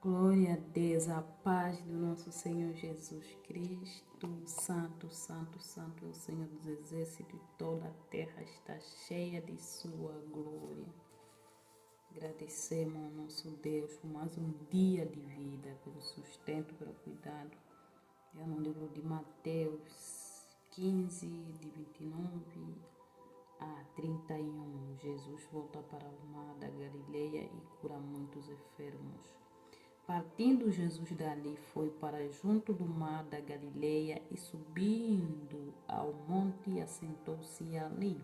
Glória a Deus, a paz do nosso Senhor Jesus Cristo. Santo, santo, santo é o Senhor dos exércitos, e toda a terra está cheia de sua glória. Agradecemos ao nosso Deus por mais um dia de vida, pelo sustento, pelo cuidado. É no livro de Mateus 15, de 29 a 31. Jesus volta para o mar da Galileia e cura muitos enfermos. Partindo Jesus dali, foi para junto do mar da Galileia e subindo ao monte, assentou-se ali.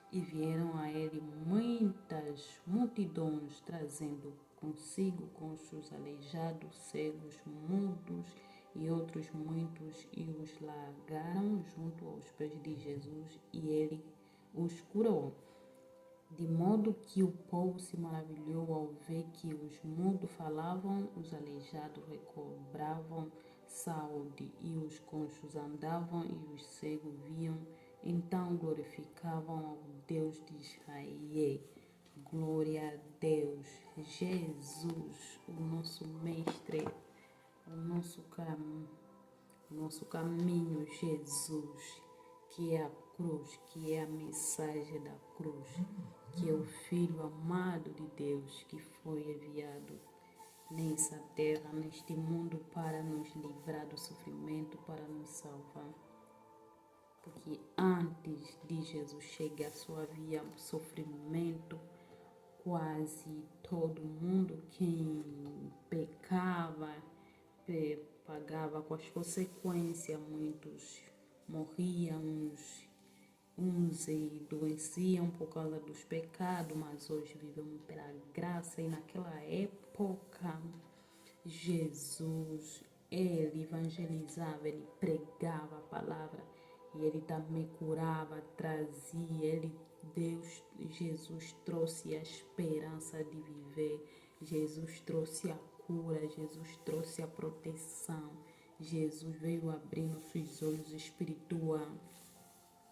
E vieram a ele muitas multidões, trazendo consigo coxos, aleijados, cegos, mudos e outros muitos, e os largaram junto aos pés de Jesus, e ele os curou. De modo que o povo se maravilhou ao ver que os mudos falavam, os aleijados recobravam saúde, e os coxos andavam, e os cegos viam. Então glorificavam ao Deus de Israel. Glória a Deus. Jesus, o nosso mestre, o nosso caminho, Jesus, que é a cruz, que é a mensagem da cruz, que é o Filho amado de Deus, que foi enviado nessa terra, neste mundo, para nos livrar do sofrimento, para nos salvar. Porque antes de Jesus chegar, só havia sofrimento. Quase todo mundo, quem pecava, pagava com as consequências. Muitos morriam, uns adoeciam por causa dos pecados, mas hoje vivemos pela graça. E naquela época, Jesus, ele evangelizava, ele pregava a palavra, e ele também curava, trazia, Jesus trouxe a esperança de viver, Jesus trouxe a cura, Jesus trouxe a proteção, Jesus veio abrir nossos olhos espirituais.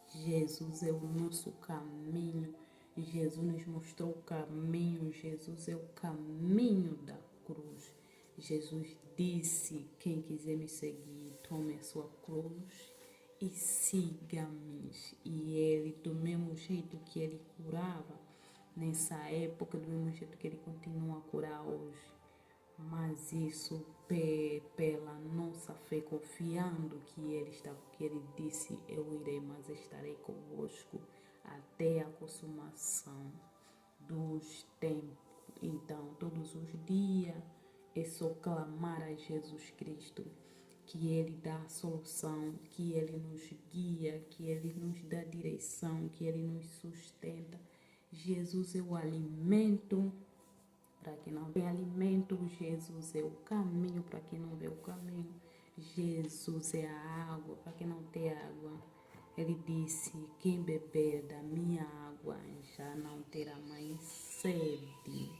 Jesus é o nosso caminho, Jesus nos mostrou o caminho, Jesus é o caminho da cruz. Jesus disse: quem quiser me seguir, tome a sua cruz e siga-me. E ele, do mesmo jeito que ele curava nessa época, do mesmo jeito que ele continua a curar hoje, mas isso pela nossa fé, confiando que ele disse: eu irei, mas estarei convosco até a consumação dos tempos. Então, todos os dias é só clamar a Jesus Cristo, que ele dá a solução, que ele nos guia, que ele nos dá direção, que ele nos sustenta. Jesus é o alimento para quem não tem alimento, Jesus é o caminho para quem não vê o caminho. Jesus é a água para quem não tem água. Ele disse: quem beber da minha água já não terá mais sede.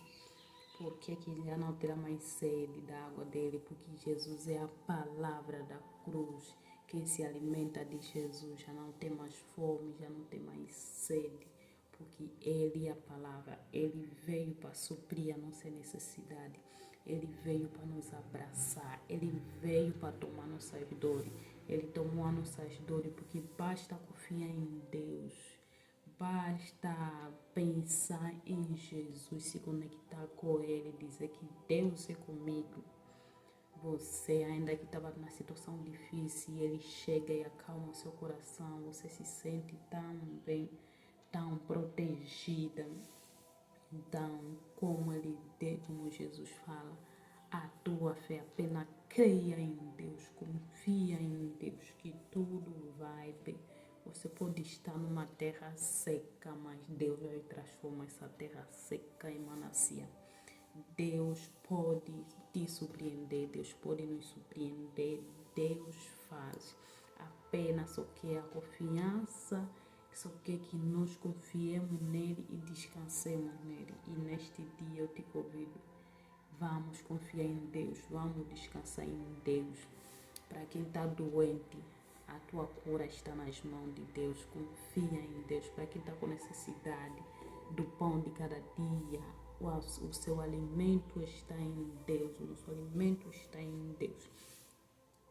Por que já não terá mais sede da água dele? Porque Jesus é a palavra da cruz. Quem se alimenta de Jesus já não tem mais fome, já não tem mais sede. Porque ele é a palavra, ele veio para suprir a nossa necessidade, ele veio para nos abraçar, ele veio para tomar nossas dores, ele tomou as nossas dores, porque basta confiar em Deus, basta pensar em Jesus, se conectar com ele, dizer que Deus é comigo. Você, ainda que estava numa situação difícil, ele chega e acalma o seu coração, você se sente tão bem, tão protegida. Então, como Jesus fala, a tua fé, apenas creia em Deus, confia em Deus, que tudo vai bem. Você pode estar numa terra seca, mas Deus vai transformar essa terra seca em manancial. Deus pode te surpreender, Deus pode nos surpreender, Deus faz. Apenas só quer a confiança, só quer que nós confiemos nele e descansemos nele. E neste dia eu te convido, vamos confiar em Deus, vamos descansar em Deus. Para quem está doente, a tua cura está nas mãos de Deus, confia em Deus. Para quem está com necessidade do pão de cada dia, o seu alimento está em Deus, o nosso alimento está em Deus.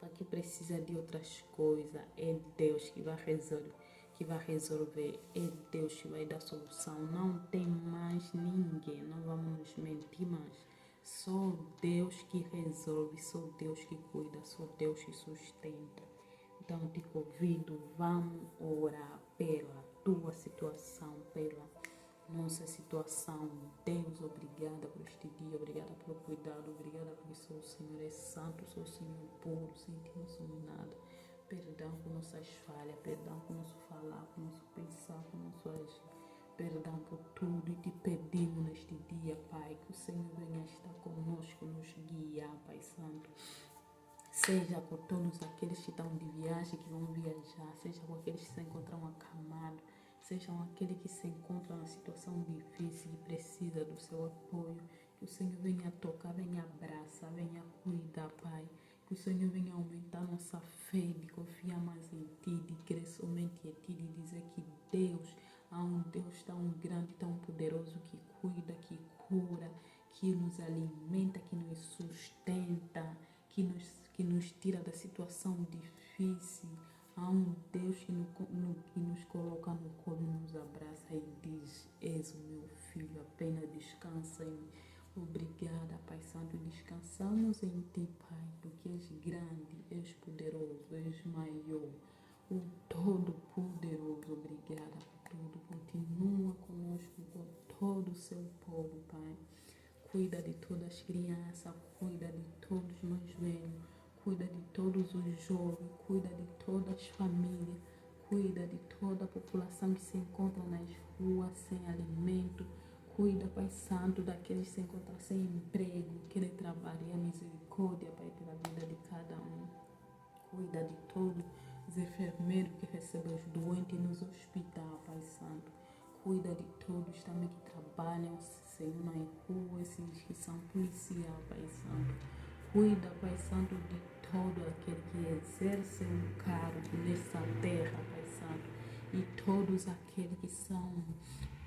Para que precisa de outras coisas, é Deus que vai resolver, é Deus que vai dar solução. Não tem mais ninguém, não vamos nos mentir mais. Só Deus que resolve, só Deus que cuida, só Deus que sustenta. Então te convido, vamos orar pela tua situação, pela nossa situação. Deus, obrigada por este dia, obrigada pelo cuidado, obrigada por isso. O Senhor é santo, o Senhor puro, sem ti não somos nada. Perdão por nossas falhas, perdão por nosso falar, por nosso pensar, por nosso agir. Perdão por tudo e te pedimos neste dia, Pai, que o Senhor venha estar conosco, nos guiar, Pai Santo. Seja por todos aqueles que estão de viagem, que vão viajar, seja por aqueles que se encontram acamados, sejam aqueles que se encontram na situação difícil e precisa do seu apoio. Que o Senhor venha tocar, venha abraçar, venha cuidar, Pai. Que o Senhor venha aumentar nossa fé, de confiar mais em Ti, de crer somente em Ti, de dizer que Deus, há um Deus tão grande, tão poderoso, que cuida, que cura, que nos alimenta, que nos sustenta, que nos tira da situação difícil. Há um Deus que nos coloca no colo, nos abraça e diz: és o meu filho, apenas descansa em mim. Obrigada, Pai Santo, descansamos em Ti, Pai, porque és grande, és poderoso, és maior, o Todo-Poderoso. Obrigada por tudo, continua conosco, com todo o seu povo, Pai. Cuida de todas as crianças, cuida de todos os mais velhos, cuida de todos os jovens, cuida de todas as famílias, cuida de toda a população que se encontra nas ruas sem alimento. Cuida, Pai Santo, daqueles que se encontram sem emprego, querem trabalhar, misericórdia, Pai, pela vida de cada um. Cuida de todos os enfermeiros que recebem os doentes nos hospitais, Pai Santo. Cuida de todos também que trabalham, Senhor, nas ruas, esses que são policiais, Pai Santo. Cuida, Pai Santo, de todo aquele que exerce um cargo nessa terra, Pai Santo. E todos aqueles que são,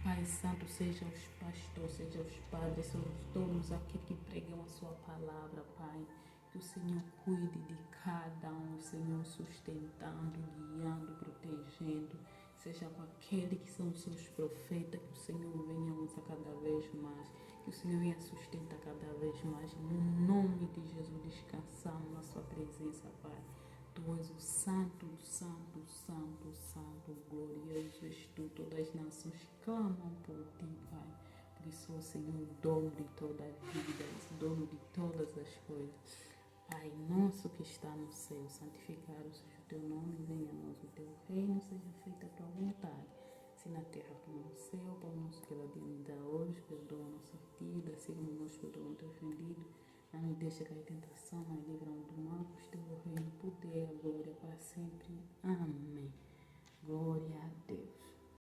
Pai Santo, seja os pastores, seja os padres, sejam todos aqueles que pregam a sua palavra, Pai. Que o Senhor cuide de cada um, Senhor, sustentando, guiando, protegendo. Seja com aqueles que são os seus profetas, que o Senhor venha usar cada vez mais. Que o Senhor venha sustentar cada vez mais. No nome de Jesus, descansamos na sua presença, Pai. Tu és o santo, santo, santo, santo, glorioso és tu. Todas as nações clamam por ti, Pai. Por isso, o Senhor, dono de toda a vida, dono de todas as coisas. Pai nosso que está no céu, santificado seja o teu nome, venha a nós o teu reino, seja feita a tua vontade, assim na terra como no céu. Pão nosso que cada dia nos dá hoje, perdoa a nossa dívida, assim como nós perdoamos o teu ofendido. Não nos deixa cair em tentação, mas livra-nos do mal, pois teu reino, poder, a glória para sempre. Amém. Glória a